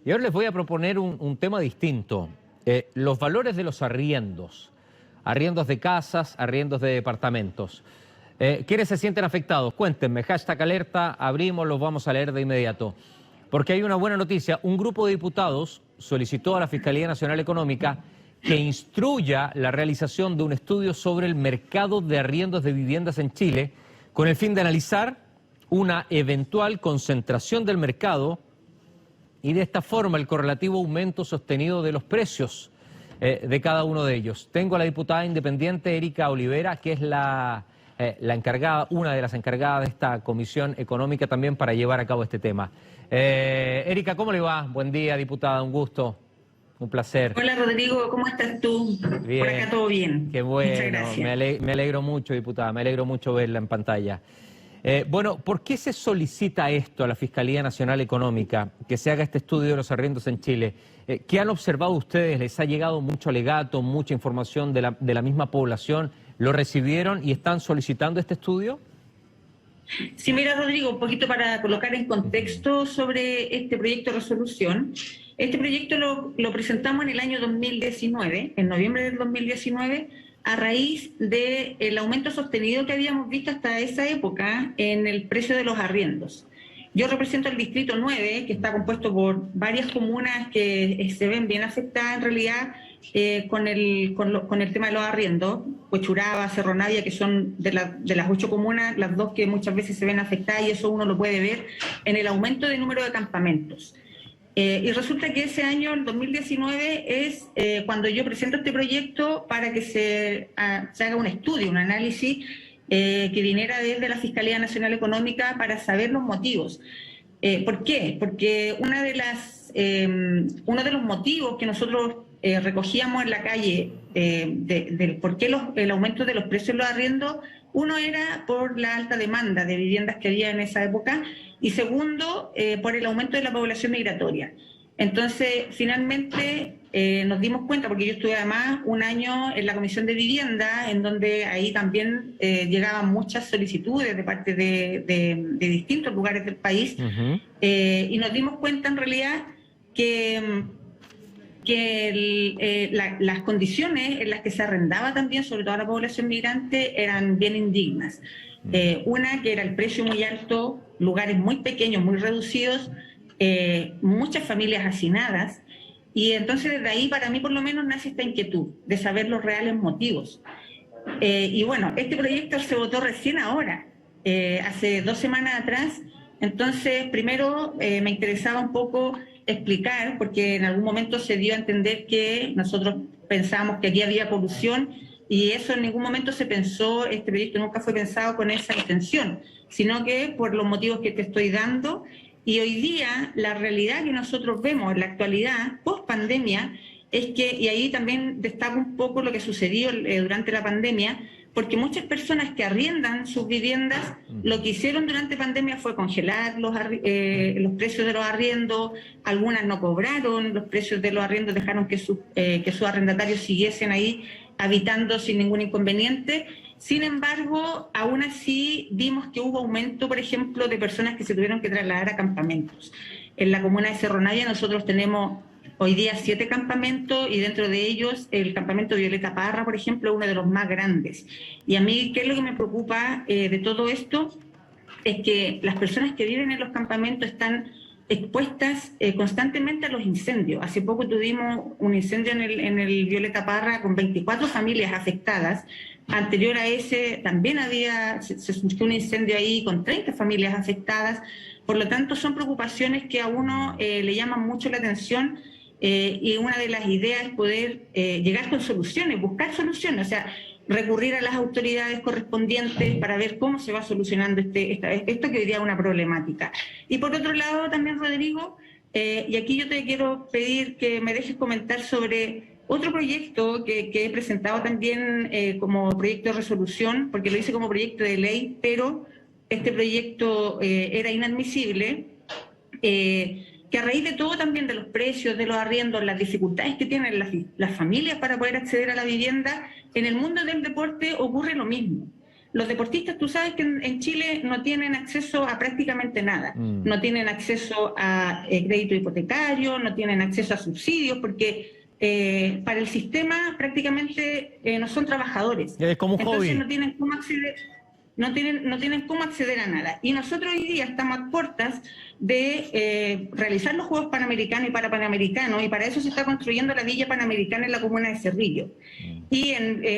Y ahora les voy a proponer un tema distinto. Los valores de los arriendos. Arriendos de casas, arriendos de departamentos. ¿Quiénes se sienten afectados? Cuéntenme, #alerta, abrimos, los vamos a leer de inmediato. Porque hay una buena noticia. Un grupo de diputados solicitó a la Fiscalía Nacional Económica que instruya la realización de un estudio sobre el mercado de arriendos de viviendas en Chile con el fin de analizar una eventual concentración del mercado y de esta forma el correlativo aumento sostenido de los precios de cada uno de ellos. Tengo a la diputada independiente Erika Olivera, que es la encargada, una de las encargadas de esta comisión económica también para llevar a cabo este tema. Erika, ¿cómo le va? Buen día, diputada, un gusto, un placer. Hola Rodrigo, ¿cómo estás tú? Bien. Por acá todo bien. Qué bueno, muchas gracias. Me alegro mucho, diputada, me alegro mucho verla en pantalla. Bueno, ¿por qué se solicita esto a la Fiscalía Nacional Económica, que se haga este estudio de los arriendos en Chile? ¿Qué han observado ustedes? ¿Les ha llegado mucho alegato, mucha información de la misma población? ¿Lo recibieron y están solicitando este estudio? Sí, mira Rodrigo, un poquito para colocar en contexto sobre este proyecto de resolución. Este proyecto lo presentamos en el año 2019, en noviembre del 2019, a raíz del aumento sostenido que habíamos visto hasta esa época en el precio de los arriendos. Yo represento el Distrito 9, que está compuesto por varias comunas que se ven bien afectadas en realidad con el tema de los arriendos. Huechuraba, Cerro Navia, que son de las 8 comunas, las 2 que muchas veces se ven afectadas, y eso uno lo puede ver en el aumento de número de campamentos. Y resulta que ese año, el 2019, es cuando yo presento este proyecto para que se haga un estudio, un análisis que viniera desde la Fiscalía Nacional Económica para saber los motivos. ¿Por qué? Porque uno de los motivos que nosotros recogíamos en la calle del por qué el aumento de los precios de los arriendos, uno era por la alta demanda de viviendas que había en esa época, y segundo, por el aumento de la población migratoria. Entonces, finalmente nos dimos cuenta, porque yo estuve además un año en la Comisión de Vivienda, en donde ahí también llegaban muchas solicitudes de parte de distintos lugares del país, y nos dimos cuenta en realidad que las condiciones en las que se arrendaba también, sobre todo a la población migrante, eran bien indignas. Una, que era el precio muy alto, lugares muy pequeños, muy reducidos, muchas familias hacinadas, y entonces desde ahí para mí por lo menos nace esta inquietud de saber los reales motivos. Y bueno, este proyecto se votó recién ahora, hace 2 semanas atrás. Entonces primero me interesaba un poco explicar, porque en algún momento se dio a entender que nosotros pensábamos que aquí había corrupción, y eso en ningún momento se pensó, este proyecto nunca fue pensado con esa intención, sino que por los motivos que te estoy dando. Y hoy día la realidad que nosotros vemos en la actualidad, post pandemia, es que, y ahí también destaco un poco lo que sucedió durante la pandemia, porque muchas personas que arriendan sus viviendas, lo que hicieron durante pandemia fue congelar los precios de los arriendos. Algunas no cobraron los precios de los arriendos, dejaron que sus arrendatarios siguiesen ahí habitando sin ningún inconveniente. Sin embargo, aún así vimos que hubo aumento, por ejemplo, de personas que se tuvieron que trasladar a campamentos. En la comuna de Cerro Navia nosotros tenemos hoy día 7 campamentos, y dentro de ellos el campamento Violeta Parra, por ejemplo, es uno de los más grandes. Y a mí, ¿qué es lo que me preocupa de todo esto? Es que las personas que viven en los campamentos están expuestas constantemente a los incendios. Hace poco tuvimos un incendio en el Violeta Parra con 24 familias afectadas. Anterior a ese también se surgió un incendio ahí con 30 familias afectadas. Por lo tanto, son preocupaciones que a uno le llaman mucho la atención, y una de las ideas es poder llegar con soluciones, buscar soluciones, o sea, recurrir a las autoridades correspondientes para ver cómo se va solucionando esto que hoy día es una problemática. Y por otro lado también, Rodrigo, y aquí yo te quiero pedir que me dejes comentar sobre otro proyecto que he presentado también como proyecto de resolución, porque lo hice como proyecto de ley, pero este proyecto era inadmisible, que a raíz de todo también de los precios, de los arriendos, las dificultades que tienen las familias para poder acceder a la vivienda, en el mundo del deporte ocurre lo mismo. los deportistas, tú sabes que en Chile no tienen acceso a prácticamente nada. No tienen acceso a crédito hipotecario, no tienen acceso a subsidios, porque para el sistema prácticamente no son trabajadores. Es como un Entonces hobby. no tienen cómo acceder. No tienen cómo acceder a nada. Y nosotros hoy día estamos a puertas de realizar los Juegos Panamericanos y Parapanamericanos, y para eso se está construyendo la Villa Panamericana en la comuna de Cerrillo. Y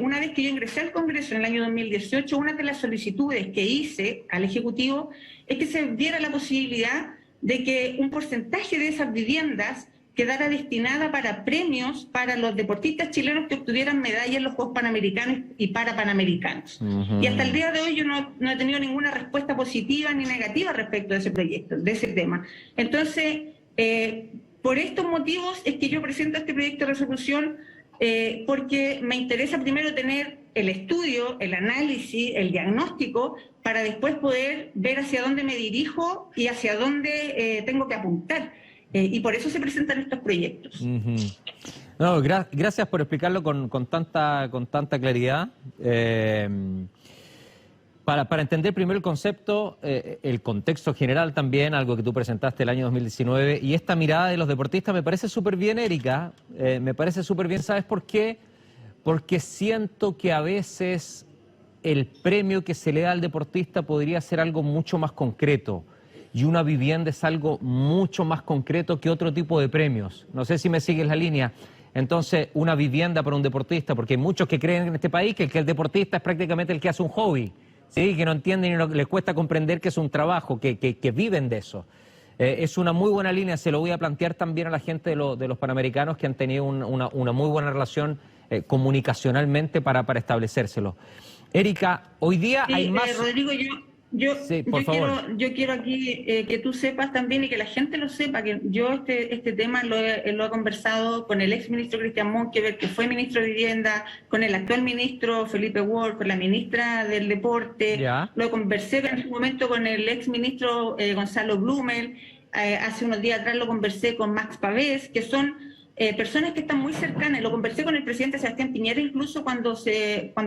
una vez que yo ingresé al Congreso en el año 2018, una de las solicitudes que hice al Ejecutivo es que se diera la posibilidad de que un porcentaje de esas viviendas quedara destinada para premios para los deportistas chilenos que obtuvieran medallas en los Juegos Panamericanos y Parapanamericanos. Y hasta el día de hoy yo no he tenido ninguna respuesta positiva ni negativa respecto de ese proyecto, de ese tema. Entonces, por estos motivos es que yo presento este proyecto de resolución, porque me interesa primero tener el estudio, el análisis, el diagnóstico, para después poder ver hacia dónde me dirijo y hacia dónde tengo que apuntar. Y por eso se presentan estos proyectos. No, gracias por explicarlo con tanta claridad. Para entender primero el concepto, el contexto general también, algo que tú presentaste el año 2019, y esta mirada de los deportistas me parece súper bien, Erika, me parece súper bien. ¿Sabes por qué? Porque siento que a veces el premio que se le da al deportista podría ser algo mucho más concreto, y una vivienda es algo mucho más concreto que otro tipo de premios. No sé si me sigues la línea. Entonces, una vivienda para un deportista, porque hay muchos que creen en este país que el deportista es prácticamente el que hace un hobby, ¿sí? Que no entienden y les cuesta comprender que es un trabajo, que viven de eso. Es una muy buena línea, se lo voy a plantear también a la gente de los Panamericanos, que han tenido una muy buena relación comunicacionalmente para establecérselo. Erika, hoy día hay más... Rodrigo, yo quiero aquí que tú sepas también, y que la gente lo sepa, que yo este tema lo he conversado con el ex ministro Cristian Monkeberg, que fue ministro de Vivienda, con el actual ministro Felipe Ward, con la ministra del Deporte. Ya. Lo conversé en su momento con el ex ministro Gonzalo Blumel. Hace unos días atrás lo conversé con Max Pavés, que son personas que están muy cercanas. Lo conversé con el presidente Sebastián Piñera incluso cuando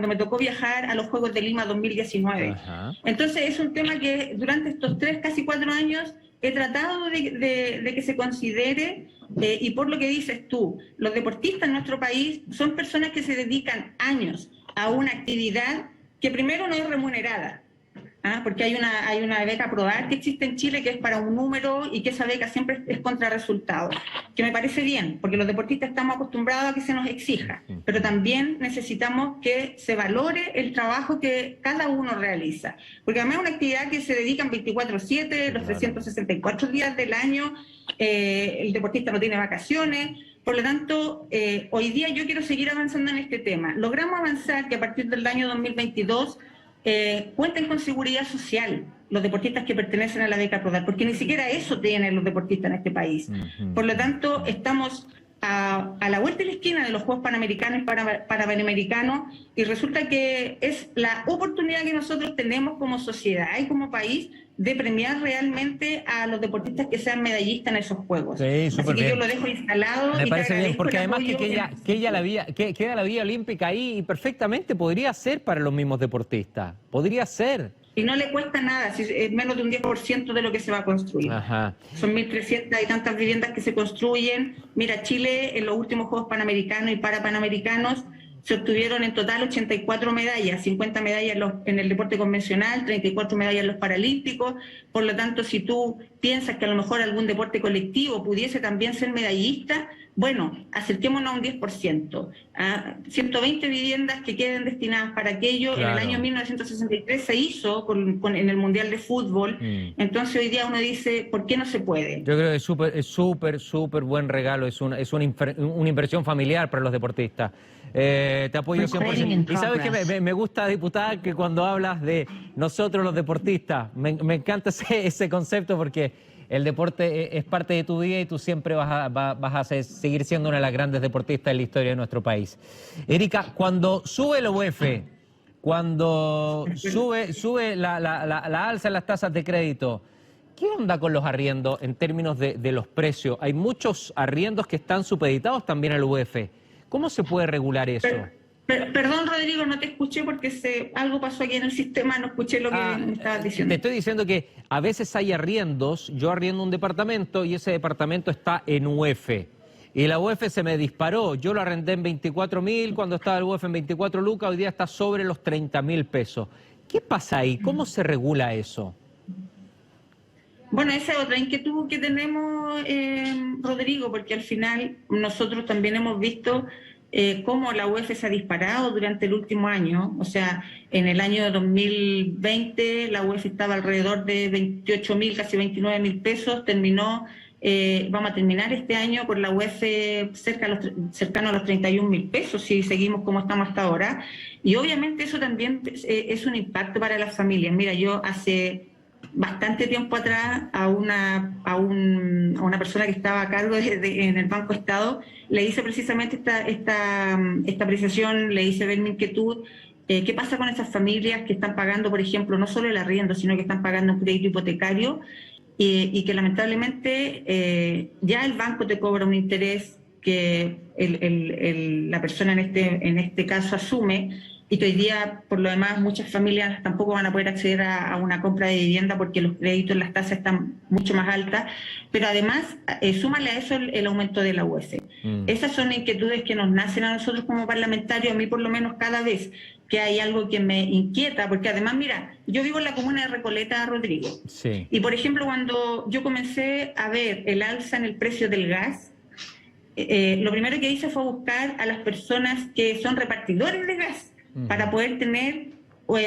me tocó viajar a los Juegos de Lima 2019. Ajá. Entonces es un tema que durante estos 3, casi 4 años he tratado de que se considere, y por lo que dices tú, los deportistas en nuestro país son personas que se dedican años a una actividad que primero no es remunerada. Porque hay una beca ProDAR que existe en Chile, que es para un número, y que esa beca siempre es contra resultados, que me parece bien, porque los deportistas estamos acostumbrados a que se nos exija, pero también necesitamos que se valore el trabajo que cada uno realiza, porque además es una actividad que se dedican 24/7, los 364 días del año. El deportista no tiene vacaciones. Por lo tanto, hoy día yo quiero seguir avanzando en este tema. Logramos avanzar que a partir del año 2022 cuenten con seguridad social los deportistas que pertenecen a la beca ProDAR, porque ni siquiera eso tienen los deportistas en este país. Por lo tanto, estamos a la vuelta de la esquina de los Juegos Panamericanos y Parapanamericanos, y resulta que es la oportunidad que nosotros tenemos como sociedad y como país de premiar realmente a los deportistas que sean medallistas en esos Juegos. Sí, así que bien. Yo lo dejo instalado. Me parece bien, porque además queda la vía olímpica ahí, y perfectamente podría ser para los mismos deportistas. Podría ser. Y no le cuesta nada, si es menos de un 10% de lo que se va a construir. Ajá. Son 1.300 y tantas viviendas que se construyen. Mira, Chile en los últimos Juegos Panamericanos y Parapanamericanos se obtuvieron en total 84 medallas, 50 medallas en el deporte convencional, 34 medallas en los paralímpicos. Por lo tanto, si tú piensas que a lo mejor algún deporte colectivo pudiese también ser medallista, bueno, acerquémonos a un 10%. 120 viviendas que queden destinadas para aquello. Claro. En el año 1963 se hizo en el Mundial de Fútbol. Entonces hoy día uno dice, ¿por qué no se puede? Yo creo que es súper buen regalo, es una inversión familiar para los deportistas. Te apoyo 100%. Y sabes que me gusta, diputada, que cuando hablas de nosotros los deportistas, me encanta ese concepto, porque el deporte es parte de tu vida y tú siempre vas a seguir siendo una de las grandes deportistas en la historia de nuestro país. Erika, cuando sube el UEF, cuando sube la alza en las tasas de crédito, ¿qué onda con los arriendos en términos de los precios? Hay muchos arriendos que están supeditados también al UEF. ¿Cómo se puede regular eso? Perdón, Rodrigo, no te escuché porque algo pasó aquí en el sistema, no escuché lo que me estabas diciendo. Te estoy diciendo que a veces hay arriendos, yo arriendo un departamento y ese departamento está en UF. Y la UF se me disparó, yo lo arrendé en 24.000, cuando estaba el UF en 24 lucas, hoy día está sobre los 30.000 pesos. ¿Qué pasa ahí? ¿Cómo se regula eso? Bueno, esa es otra inquietud que tenemos, Rodrigo, porque al final nosotros también hemos visto cómo la UF se ha disparado durante el último año. O sea, en el año 2020 la UF estaba alrededor de 28.000, casi 29.000 pesos. Vamos a terminar este año con la UF cercano a los 31.000 pesos, si seguimos como estamos hasta ahora. Y obviamente eso también es un impacto para las familias. Mira, yo hace bastante tiempo atrás a una persona que estaba a cargo en el Banco Estado, le hice precisamente esta apreciación, le hice ver mi inquietud. ¿Qué pasa con esas familias que están pagando, por ejemplo, no solo el arriendo, sino que están pagando un crédito hipotecario y que lamentablemente ya el banco te cobra un interés que la persona en este caso asume, y que hoy día, por lo demás, muchas familias tampoco van a poder acceder a una compra de vivienda porque los créditos, las tasas están mucho más altas, pero además, súmale a eso el aumento de la UF. Esas son inquietudes que nos nacen a nosotros como parlamentarios, a mí por lo menos cada vez que hay algo que me inquieta, porque además, mira, yo vivo en la comuna de Recoleta, Rodrigo, Sí. Y por ejemplo, cuando yo comencé a ver el alza en el precio del gas, lo primero que hice fue buscar a las personas que son repartidores de gas, para poder tener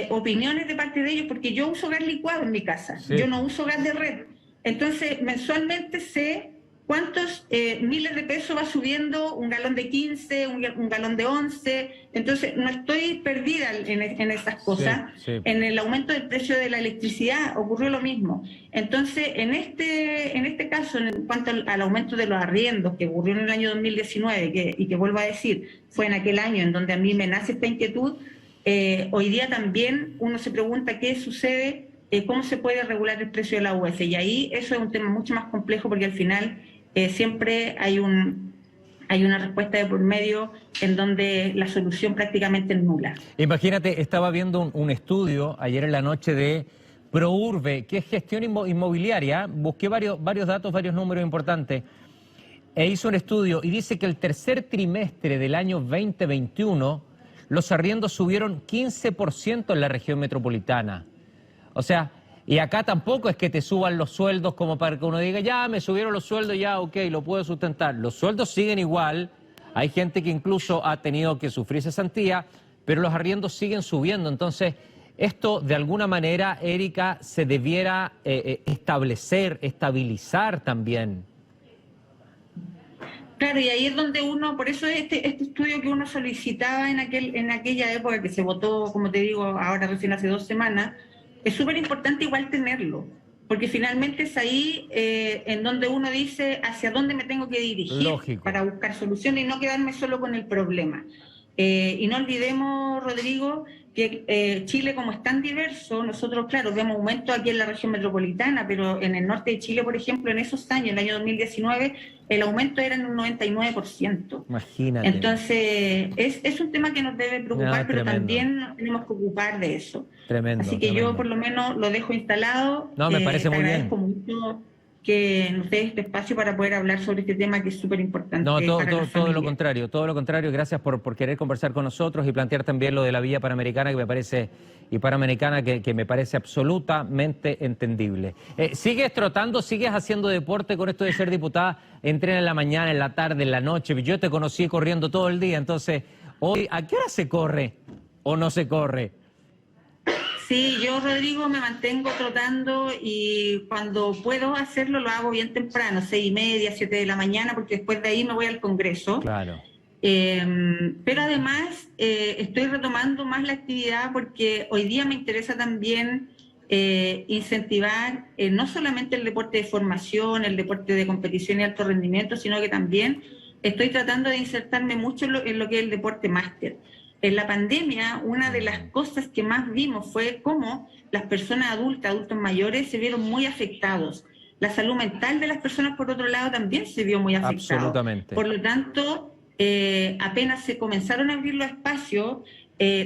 opiniones de parte de ellos, porque yo uso gas licuado en mi casa, yo no uso gas de red. Entonces, mensualmente sé cuántos miles de pesos va subiendo un galón de 15, un galón de 11. Entonces, no estoy perdida en esas cosas. En el aumento del precio de la electricidad ocurrió lo mismo. Entonces, en este caso, en cuanto al aumento de los arriendos que ocurrió en el año 2019, y que vuelvo a decir, fue en aquel año en donde a mí me nace esta inquietud, hoy día también uno se pregunta qué sucede, cómo se puede regular el precio de la UF. Y ahí eso es un tema mucho más complejo, porque al final siempre hay una respuesta de por medio en donde la solución prácticamente es nula. Imagínate, estaba viendo un estudio ayer en la noche de ProUrbe, que es gestión inmobiliaria. Busqué varios datos, varios números importantes, e hizo un estudio y dice que el tercer trimestre del año 2021 los arriendos subieron 15% en la región metropolitana. O sea, y acá tampoco es que te suban los sueldos como para que uno diga, ya me subieron los sueldos, ya ok, lo puedo sustentar. Los sueldos siguen igual, hay gente que incluso ha tenido que sufrir cesantía, pero los arriendos siguen subiendo. Entonces, esto de alguna manera, Erika, se debiera estabilizar también. Claro, y ahí es donde uno, por eso este estudio que uno solicitaba en aquella época, que se votó, como te digo, ahora recién hace 2 semanas, es súper importante igual tenerlo, porque finalmente es ahí en donde uno dice hacia dónde me tengo que dirigir. Lógico. Para buscar soluciones y no quedarme solo con el problema. Y no olvidemos, Rodrigo, que Chile, como es tan diverso, nosotros, claro, vemos aumento aquí en la región metropolitana, pero en el norte de Chile, por ejemplo, en esos años, el año 2019, el aumento era en un 99%. Imagínate. Entonces, es un tema que nos debe preocupar, pero también nos tenemos que ocupar de eso. Tremendo. Así que yo, por lo menos, lo dejo instalado. No, me parece muy bien. Mucho que nos dé este espacio para poder hablar sobre este tema que es súper importante. No, todo lo contrario. Gracias por querer conversar con nosotros y plantear también lo de la vía panamericana que me parece absolutamente entendible. ¿Sigues trotando, sigues haciendo deporte con esto de ser diputada? Entrena en la mañana, en la tarde, en la noche. Yo te conocí corriendo todo el día, entonces, hoy, ¿a qué hora se corre o no se corre? Sí, yo, Rodrigo, me mantengo trotando y cuando puedo hacerlo lo hago bien temprano, 6:30, 7 de la mañana, porque después de ahí me voy al Congreso. Claro. Pero además estoy retomando más la actividad porque hoy día me interesa también incentivar no solamente el deporte de formación, el deporte de competición y alto rendimiento, sino que también estoy tratando de insertarme mucho en lo que es el deporte máster. En la pandemia, una de las cosas que más vimos fue cómo las personas adultos mayores se vieron muy afectados. La salud mental de las personas, por otro lado, también se vio muy afectada. Absolutamente. Por lo tanto, apenas se comenzaron a abrir los espacios,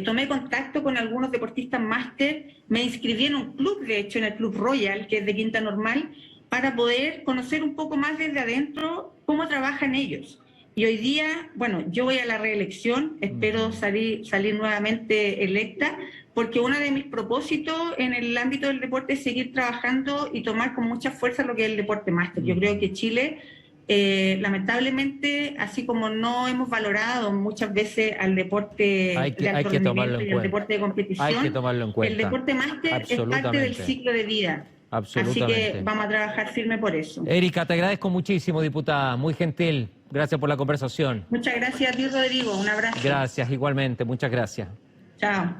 tomé contacto con algunos deportistas máster, me inscribí en un club, de hecho en el Club Royal, que es de Quinta Normal, para poder conocer un poco más desde adentro cómo trabajan ellos. Y hoy día, bueno, yo voy a la reelección, espero salir nuevamente electa, porque uno de mis propósitos en el ámbito del deporte es seguir trabajando y tomar con mucha fuerza lo que es el deporte máster. Yo creo que Chile, lamentablemente, así como no hemos valorado muchas veces al deporte de alto rendimiento y al deporte de competición, hay que tomarlo en cuenta. El deporte máster es parte del ciclo de vida. Así que vamos a trabajar firme por eso. Erika, te agradezco muchísimo, diputada, muy gentil. Gracias por la conversación. Muchas gracias a ti, Rodrigo. Un abrazo. Gracias, igualmente. Muchas gracias. Chao.